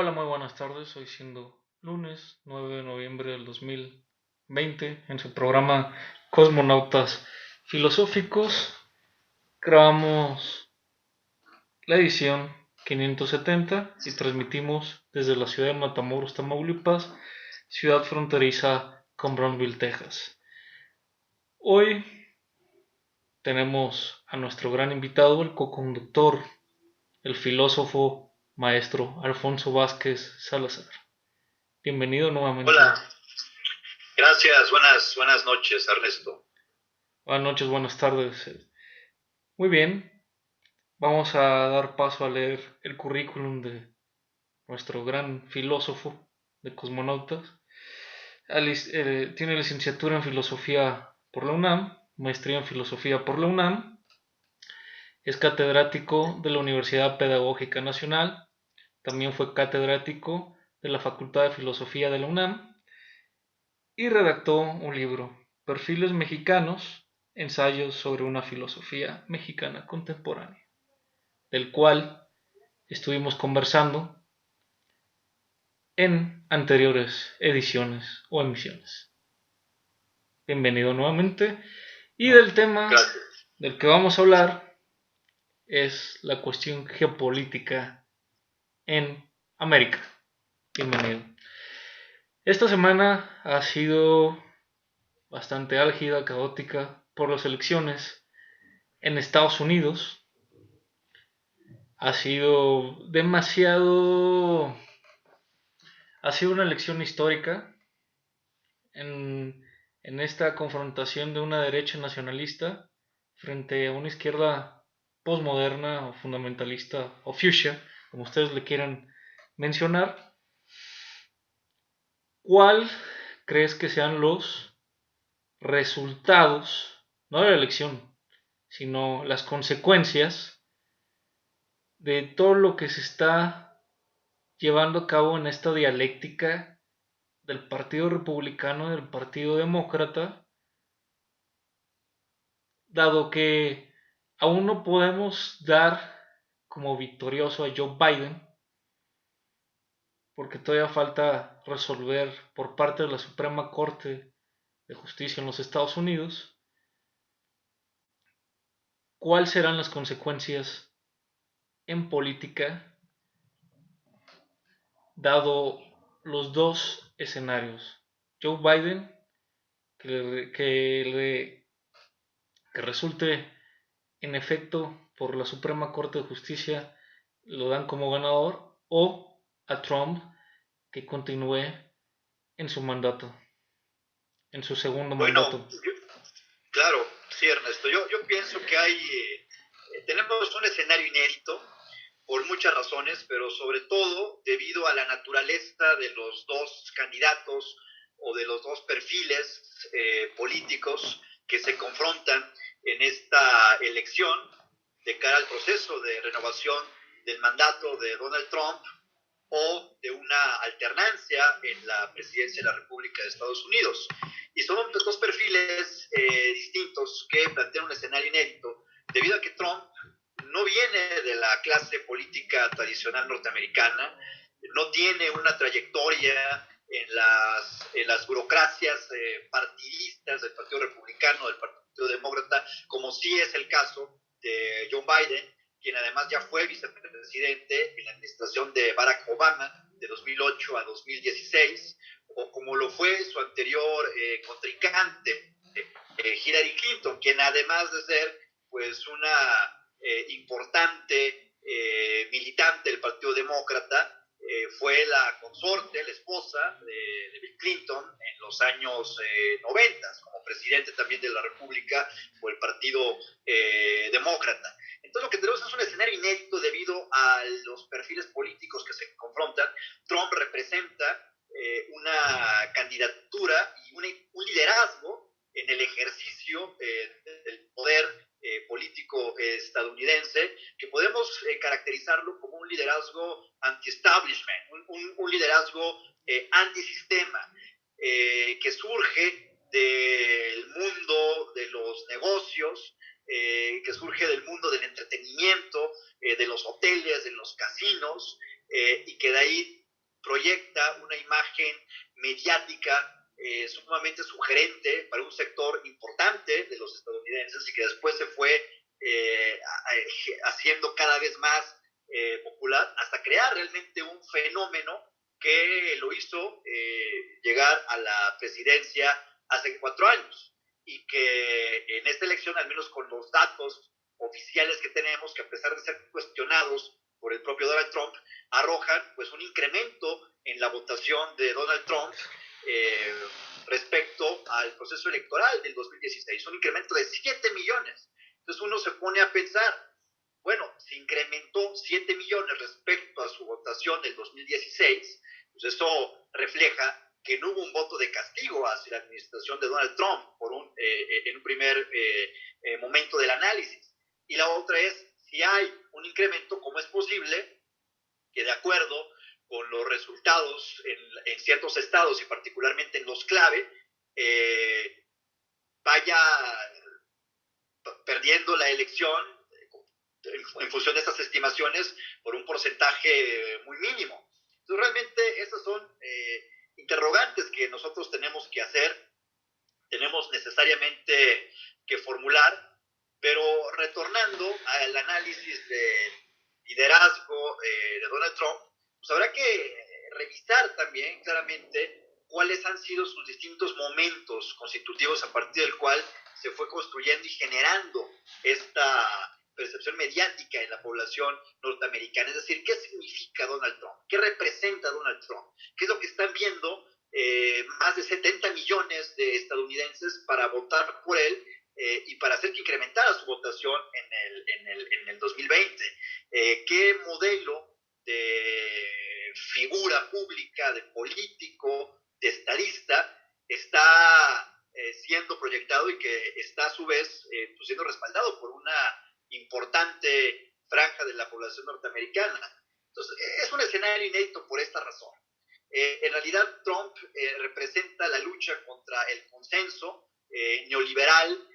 Hola, muy buenas tardes. Hoy siendo lunes 9 de noviembre del 2020, en su programa Cosmonautas Filosóficos, grabamos la edición 570 y transmitimos desde la ciudad de Matamoros, Tamaulipas, ciudad fronteriza con Brownsville, Texas. Hoy tenemos a nuestro gran invitado, el co-conductor, el filósofo maestro Alfonso Vázquez Salazar. Bienvenido nuevamente. Hola, gracias, buenas noches, Ernesto. Buenas noches, buenas tardes. Muy bien, vamos a dar paso a leer el currículum de nuestro gran filósofo de cosmonautas. Tiene licenciatura en filosofía por la UNAM, maestría en filosofía por la UNAM, es catedrático de la Universidad Pedagógica Nacional, también fue catedrático de la Facultad de Filosofía de la UNAM y redactó un libro, Perfiles Mexicanos, ensayos sobre una filosofía mexicana contemporánea, del cual estuvimos conversando en anteriores ediciones o emisiones. Bienvenido nuevamente. Y del tema del que vamos a hablar es la cuestión geopolítica en América. Bienvenido. Esta semana ha sido bastante álgida, caótica por las elecciones en Estados Unidos. Ha sido una elección histórica en esta confrontación de una derecha nacionalista frente a una izquierda posmoderna o fundamentalista o fuchsia, como ustedes le quieran mencionar. ¿Cuál crees que sean los resultados, no de la elección, sino las consecuencias de todo lo que se está llevando a cabo en esta dialéctica del Partido Republicano y del Partido Demócrata, dado que aún no podemos dar como victorioso a Joe Biden, porque todavía falta resolver por parte de la Suprema Corte de Justicia en los Estados Unidos cuáles serán las consecuencias en política, dado los dos escenarios. Joe Biden, que resulte en efecto por la Suprema Corte de Justicia lo dan como ganador, o a Trump que continúe en su mandato, en su segundo mandato. Claro, sí, Ernesto. Yo pienso que tenemos un escenario inédito por muchas razones, pero sobre todo debido a la naturaleza de los dos candidatos o de los dos perfiles políticos que se confrontan en esta elección de cara al proceso de renovación del mandato de Donald Trump o de una alternancia en la presidencia de la República de Estados Unidos. Y son dos perfiles distintos que plantean un escenario inédito, debido a que Trump no viene de la clase política tradicional norteamericana, no tiene una trayectoria en las burocracias partidistas del Partido Republicano, del Partido Demócrata, como sí es el caso de Joe Biden, quien además ya fue vicepresidente en la administración de Barack Obama de 2008 a 2016, o como lo fue su anterior contrincante, Hillary Clinton, quien además de ser pues una importante militante del Partido Demócrata, fue la consorte, la esposa de Bill Clinton en los años 90, como presidente también de la República por el Partido Demócrata. Entonces lo que tenemos es un escenario inédito debido a los perfiles políticos que se confrontan. Trump representa una candidatura y un liderazgo en el ejercicio del poder político estadounidense, que podemos caracterizarlo como un liderazgo anti-establishment, un liderazgo antisistema, que surge del mundo de los negocios, que surge del mundo del entretenimiento, de los hoteles, de los casinos, y que de ahí proyecta una imagen mediática sumamente sugerente para un sector importante de los estadounidenses y que después se fue haciendo cada vez más popular hasta crear realmente un fenómeno que lo hizo llegar a la presidencia hace 4 años y que en esta elección, al menos con los datos oficiales que tenemos, que a pesar de ser cuestionados por el propio Donald Trump, arrojan pues un incremento en la votación de Donald Trump respecto al proceso electoral del 2016, un incremento de 7 millones. Entonces uno se pone a pensar, bueno, se incrementó 7 millones respecto a su votación del 2016, pues eso refleja que no hubo un voto de castigo hacia la administración de Donald Trump en un primer momento del análisis. Y la otra es, si hay un incremento, ¿cómo es posible que de acuerdo con los resultados en ciertos estados y particularmente en los clave, vaya perdiendo la elección en función de estas estimaciones por un porcentaje muy mínimo? Entonces realmente esas son interrogantes que nosotros tenemos que hacer, tenemos necesariamente que formular, pero retornando al análisis del liderazgo de Donald Trump, pues habrá que revisar también claramente cuáles han sido sus distintos momentos constitutivos a partir del cual se fue construyendo y generando esta percepción mediática en la población norteamericana. Es decir, ¿qué significa Donald Trump? ¿Qué representa Donald Trump? ¿Qué es lo que están viendo más de 70 millones de estadounidenses para votar por él y para hacer que incrementara su votación en el 2020? ¿Qué modelo de figura pública, de político, de estadista está siendo proyectado y que está a su vez pues siendo respaldado por una importante franja de la población norteamericana? Entonces, es un escenario inédito por esta razón. En realidad, Trump representa la lucha contra el consenso neoliberal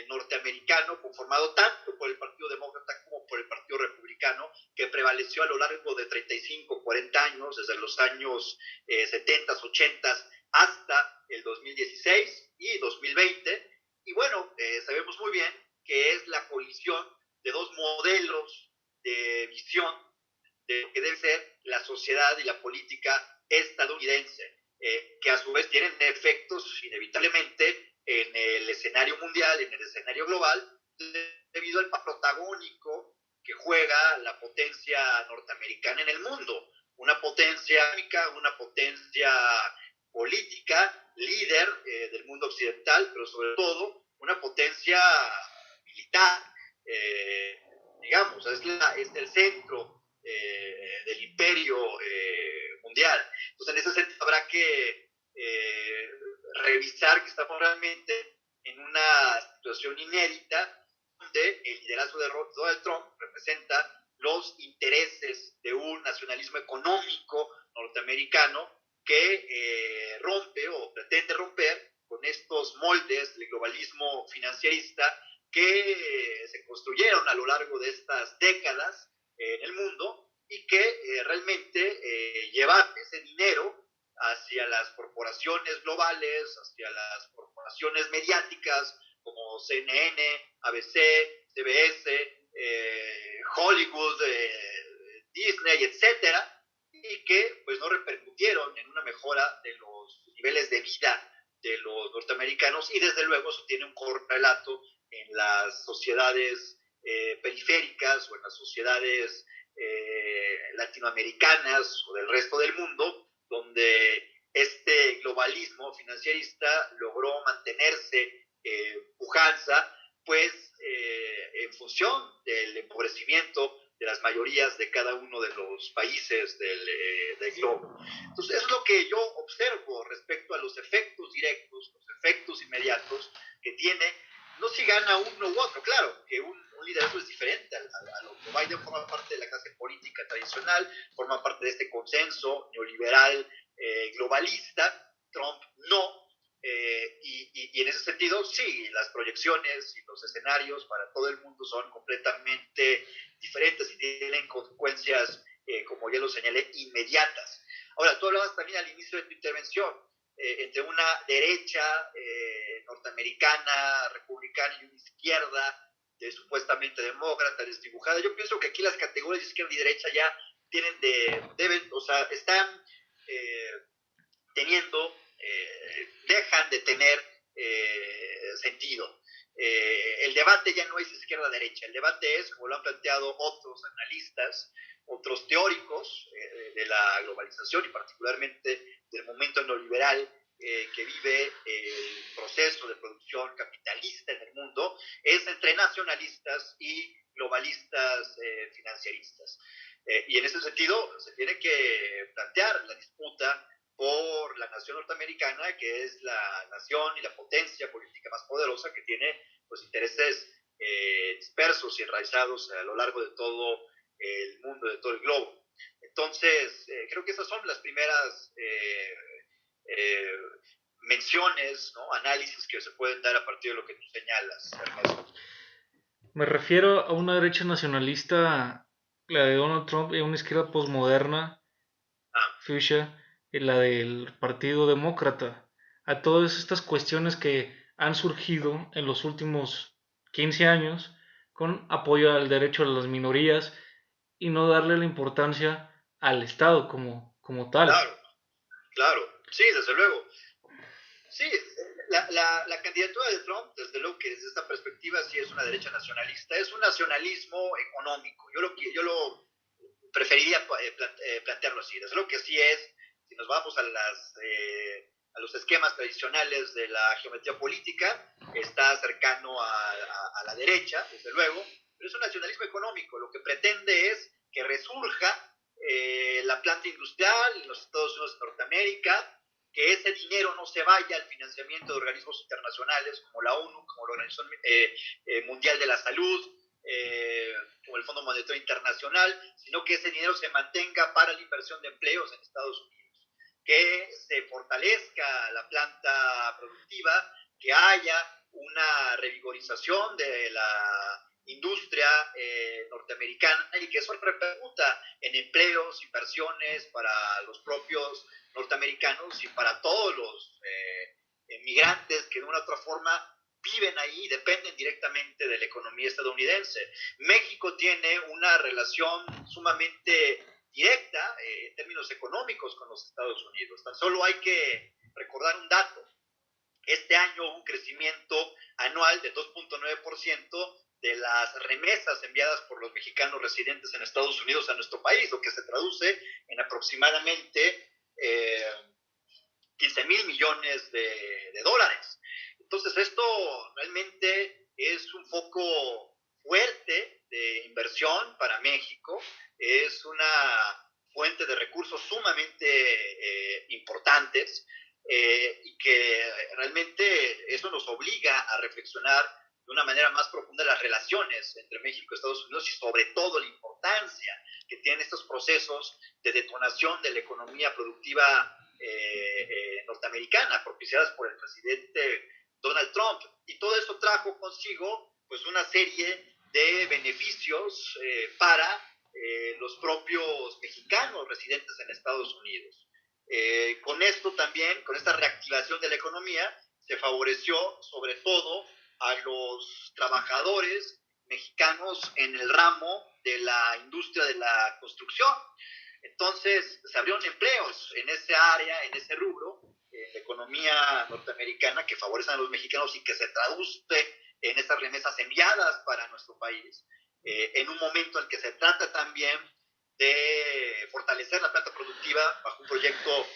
norteamericano, conformado tanto por el Partido Demócrata como por el Partido Republicano, que prevaleció a lo largo de 35, 40 años, desde los años 70, 80 hasta el 2016 y 2020. Y bueno, sabemos muy bien que es la colisión de dos modelos de visión de lo que debe ser la sociedad y la política estadounidense, que a su vez tienen efectos inevitablemente en el escenario mundial, en el escenario global, debido al protagónico que juega la potencia norteamericana en el mundo. Una potencia económica, una potencia política, líder del mundo occidental, pero sobre todo una potencia militar. Digamos, es el centro del imperio mundial. Entonces, en ese sentido habrá que revisar que estamos realmente en una situación inédita donde el liderazgo de Donald Trump representa los intereses de un nacionalismo económico norteamericano que rompe o pretende romper con estos moldes del globalismo financierista que se construyeron a lo largo de estas décadas en el mundo y que realmente llevar ese dinero hacia las corporaciones globales, hacia las corporaciones mediáticas como CNN, ABC, CBS, Hollywood, Disney, etcétera, y que pues no repercutieron en una mejora de los niveles de vida de los norteamericanos y desde luego eso tiene un correlato en las sociedades periféricas o en las sociedades latinoamericanas o del resto del mundo, donde este globalismo financierista logró mantenerse pujanza, pues en función del empobrecimiento de las mayorías de cada uno de los países del globo. Entonces, eso es lo que yo observo respecto a los efectos directos, los efectos inmediatos que tiene, no si gana uno u otro, claro, que un liderazgo es diferente a lo que Biden forma parte de la clase política tradicional, forma parte de este consenso neoliberal globalista, Trump no, y en ese sentido, sí, las proyecciones y los escenarios para todo el mundo son completamente diferentes y tienen consecuencias, como ya lo señalé, inmediatas. Ahora, tú hablabas también al inicio de tu intervención entre una derecha norteamericana, republicana y una izquierda supuestamente demócrata, desdibujada. Yo pienso que aquí las categorías de izquierda y derecha ya están dejan de tener sentido. El debate ya no es izquierda-derecha, el debate es, como lo han planteado otros analistas, otros teóricos de la globalización y particularmente del momento neoliberal que vive el proceso de producción capitalista en el mundo, es entre nacionalistas y globalistas financieristas. Y en ese sentido se tiene que plantear la disputa por la nación norteamericana, que es la nación y la potencia política más poderosa, que tiene pues, intereses dispersos y enraizados a lo largo de todo el mundo, de todo el globo. Entonces, creo que esas son las primeras menciones, ¿no? Análisis que se pueden dar a partir de lo que tú señalas, Ernesto. Me refiero a una derecha nacionalista, la de Donald Trump, y una izquierda posmoderna, fuchsia, y la del Partido Demócrata. A todas estas cuestiones que han surgido en los últimos 15 años con apoyo al derecho de las minorías y no darle la importancia al Estado como tal. Claro, sí, desde luego. Sí, la candidatura de Trump, desde luego que desde esta perspectiva sí es una derecha nacionalista, es un nacionalismo económico. Yo lo preferiría plantearlo así. Desde luego que sí es, si nos vamos a los esquemas tradicionales de la geometría política, está cercano a la derecha, desde luego, pero es un nacionalismo económico. Lo que pretende es que resurja la planta industrial en los Estados Unidos de Norteamérica, que ese dinero no se vaya al financiamiento de organismos internacionales como la ONU, como la Organización Mundial de la Salud, como el Fondo Monetario Internacional, sino que ese dinero se mantenga para la inversión de empleos en Estados Unidos, que se fortalezca la planta productiva, que haya una revigorización de la industria norteamericana y que eso repercuta en empleos, inversiones para los propios norteamericanos y para todos los migrantes que de una u otra forma viven ahí, dependen directamente de la economía estadounidense. México tiene una relación sumamente directa en términos económicos con los Estados Unidos. Tan solo hay que recordar un dato. Este año hubo un crecimiento anual de 2.9% de las remesas enviadas por los mexicanos residentes en Estados Unidos a nuestro país, lo que se traduce en aproximadamente 15,000 millones de dólares. Entonces esto realmente es un foco fuerte de inversión para México, es una fuente de recursos sumamente importantes y que realmente eso nos obliga a reflexionar de una manera más profunda las relaciones entre México y Estados Unidos y sobre todo la importancia que tienen estos procesos de detonación de la economía productiva norteamericana, propiciadas por el presidente Donald Trump. Y todo esto trajo consigo pues una serie de beneficios para los propios mexicanos residentes en Estados Unidos. Con esto también, con esta reactivación de la economía, se favoreció sobre todo a los trabajadores mexicanos en el ramo de la industria de la construcción. Entonces se abrieron empleos en esa área, en ese rubro, de economía norteamericana que favorecen a los mexicanos y que se traduce en estas remesas enviadas para nuestro país, en un momento en que se trata también de fortalecer la planta productiva bajo un proyecto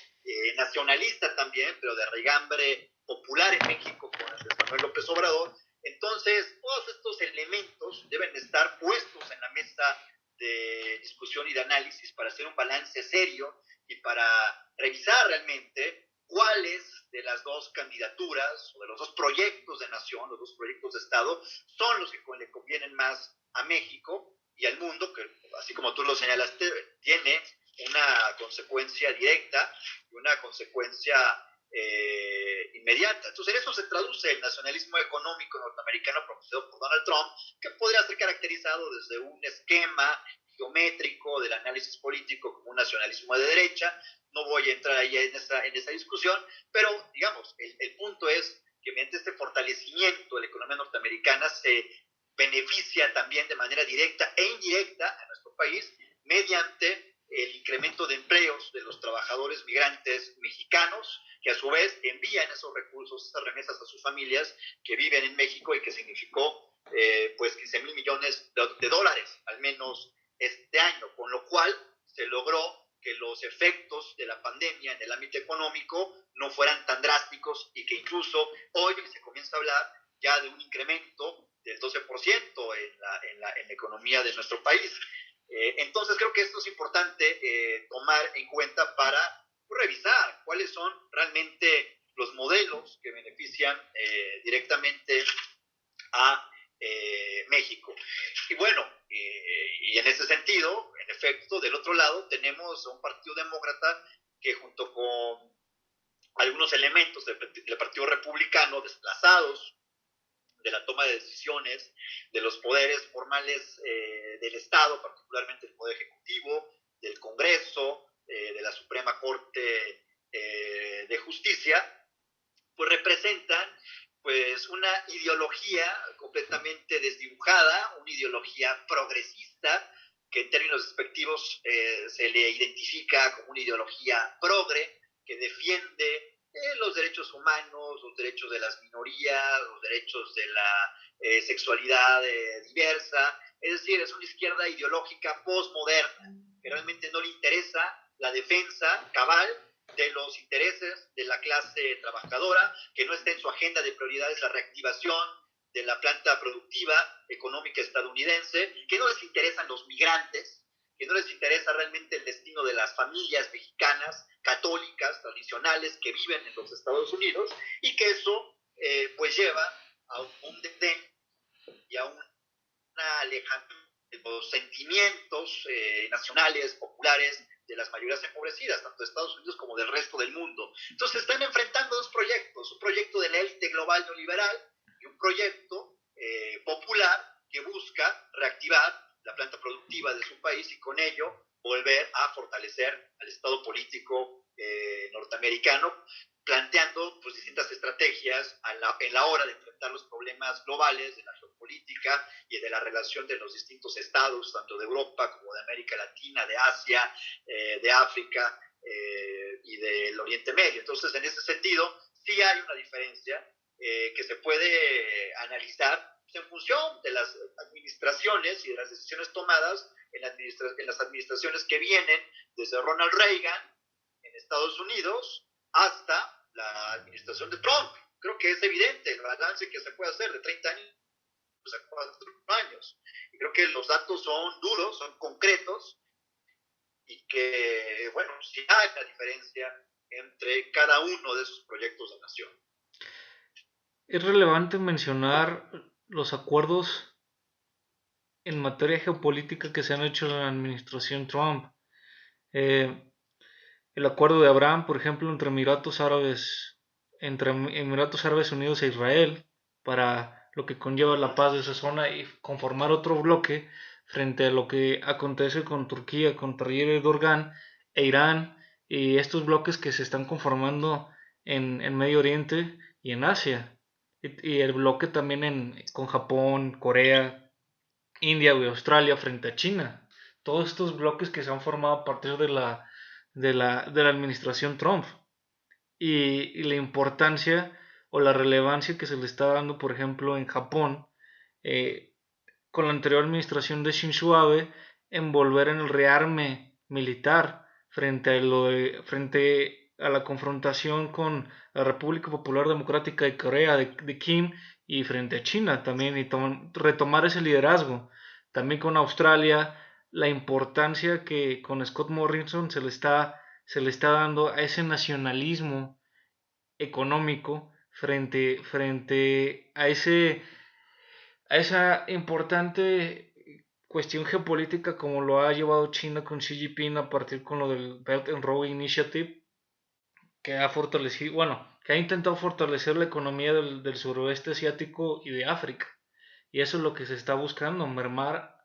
nacionalista también, pero de regambre popular en México con Andrés Manuel López Obrador. Entonces, todos estos elementos deben estar puestos en la mesa de discusión y de análisis para hacer un balance serio y para revisar realmente cuáles de las dos candidaturas o de los dos proyectos de nación, los dos proyectos de Estado, son los que le convienen más a México y al mundo, que así como tú lo señalaste, tiene una consecuencia directa y una consecuencia inmediata. Entonces en eso se traduce el nacionalismo económico norteamericano propiciado por Donald Trump, que podría ser caracterizado desde un esquema geométrico del análisis político como un nacionalismo de derecha. No voy a entrar ahí en esa discusión, pero digamos, el punto es que mediante este fortalecimiento de la economía norteamericana se beneficia también de manera directa e indirecta a nuestro país mediante el incremento de empleos de los trabajadores migrantes mexicanos, que a su vez envían esos recursos, esas remesas a sus familias que viven en México, y que significó pues 15 mil millones de dólares, al menos este año, con lo cual se logró que los efectos de la pandemia en el ámbito económico no fueran tan drásticos, y que incluso hoy se comienza a hablar ya de un incremento del 12% en la economía de nuestro país. Entonces creo que esto es importante tomar en cuenta para revisar cuáles son realmente los modelos que benefician directamente a México. Y bueno, y en ese sentido, en efecto, del otro lado tenemos a un partido demócrata que, junto con algunos elementos del Partido Republicano desplazados de la toma de decisiones de los poderes formales del Estado, particularmente el Poder Ejecutivo, del Congreso, de la Suprema Corte de Justicia, pues representan pues una ideología completamente desdibujada, una ideología progresista, que en términos despectivos se le identifica como una ideología progre, que defiende los derechos humanos, los derechos de las minorías, los derechos de la sexualidad diversa. Es decir, es una izquierda ideológica postmoderna, que realmente no le interesa la defensa cabal de los intereses de la clase trabajadora, que no está en su agenda de prioridades la reactivación de la planta productiva económica estadounidense, que no les interesan los migrantes, que no les interesa realmente el destino de las familias mexicanas, católicas, tradicionales, que viven en los Estados Unidos, y que eso pues lleva a un desdén y a una alejamiento de los sentimientos nacionales, populares, de las mayorías empobrecidas, tanto de Estados Unidos como del resto del mundo. Entonces están enfrentando dos proyectos, un proyecto de la élite global neoliberal y un proyecto popular que busca reactivar la planta productiva de su país, y con ello volver a fortalecer al Estado político norteamericano, planteando pues distintas estrategias en la hora de enfrentar los problemas globales de la geopolítica y de la relación de los distintos estados, tanto de Europa como de América Latina, de Asia, de África y del Oriente Medio. Entonces, en ese sentido, sí hay una diferencia que se puede analizar en función de las administraciones y de las decisiones tomadas en las administraciones que vienen desde Ronald Reagan en Estados Unidos hasta la administración de Trump. Creo que es evidente el balance que se puede hacer de 30 años a 4 años. Y creo que los datos son duros, son concretos, y que, bueno, sí hay una diferencia entre cada uno de esos proyectos de nación. Es relevante mencionar los acuerdos en materia geopolítica que se han hecho en la administración Trump. El acuerdo de Abraham, por ejemplo, entre Emiratos Árabes Unidos e Israel, para lo que conlleva la paz de esa zona y conformar otro bloque frente a lo que acontece con Turquía, con Tayyip Erdogan e Irán, y estos bloques que se están conformando en Medio Oriente y en Asia, y el bloque también con Japón, Corea, India y Australia frente a China. Todos estos bloques que se han formado a partir de la administración Trump, y la importancia o la relevancia que se le está dando, por ejemplo, en Japón, con la anterior administración de Shinzo Abe, en volver en el rearme militar frente a la confrontación con la República Popular Democrática de Corea de Kim, y frente a China también, y retomar ese liderazgo. También con Australia, la importancia que con Scott Morrison se le está dando a ese nacionalismo económico frente a esa importante cuestión geopolítica, como lo ha llevado China con Xi Jinping a partir con lo del Belt and Road Initiative, que ha fortalecido, que ha intentado fortalecer la economía del suroeste asiático y de África. Y eso es lo que se está buscando, mermar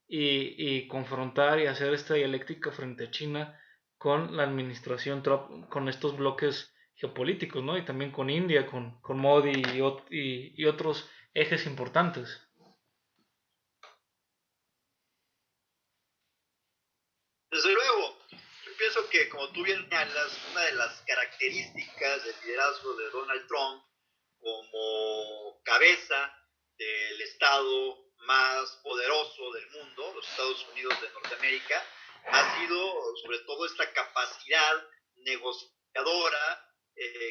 y confrontar y hacer esta dialéctica frente a China con la administración Trump, con estos bloques geopolíticos, ¿no? Y también con India, con Modi y otros ejes importantes. Desde luego, yo pienso que, como tú bien señalas, una de las características del liderazgo de Donald Trump como cabeza del Estado más poderoso del mundo, los Estados Unidos de Norteamérica, ha sido sobre todo esta capacidad negociadora,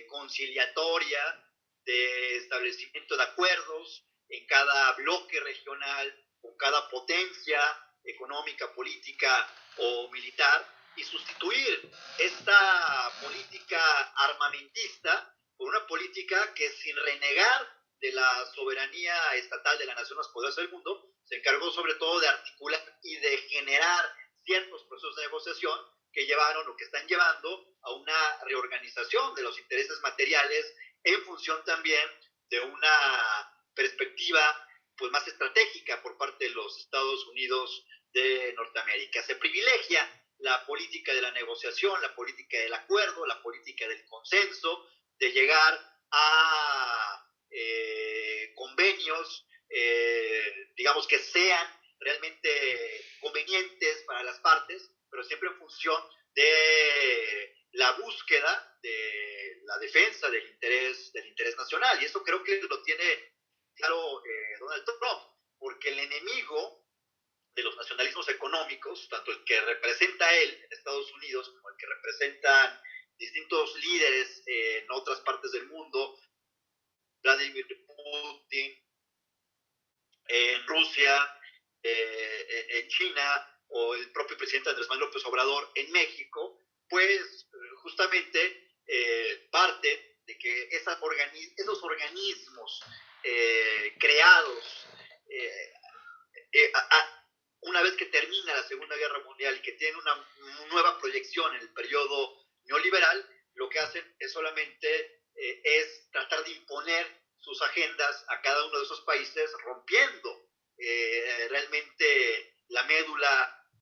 conciliatoria, de establecimiento de acuerdos en cada bloque regional, con cada potencia económica, política o militar, y sustituir esta política armamentista por una política que, sin renegar de la soberanía estatal de la nación más poderosa del mundo, se encargó sobre todo de articular y de generar ciertos procesos de negociación que llevaron o que están llevando a una reorganización de los intereses materiales en función también de una perspectiva pues más estratégica por parte de los Estados Unidos de Norteamérica. Se privilegia la política de la negociación, la política del acuerdo, la política del consenso, de llegar a convenios, digamos, que sean realmente convenientes para las partes, pero siempre en función de la búsqueda de la defensa del interés nacional. Y eso creo que lo tiene claro Donald Trump, porque el enemigo de los nacionalismos económicos, tanto el que representa él en Estados Unidos como el que representan distintos líderes en otras partes del mundo, Vladimir Putin, en Rusia, en China, o el propio presidente Andrés Manuel López Obrador en México, pues justamente parte de que esos organismos creados una vez que termina la Segunda Guerra Mundial y que tienen una nueva proyección en el periodo neoliberal, lo que hacen es solamente es tratar de imponer sus agendas a cada uno de esos países, rompiendo realmente la médula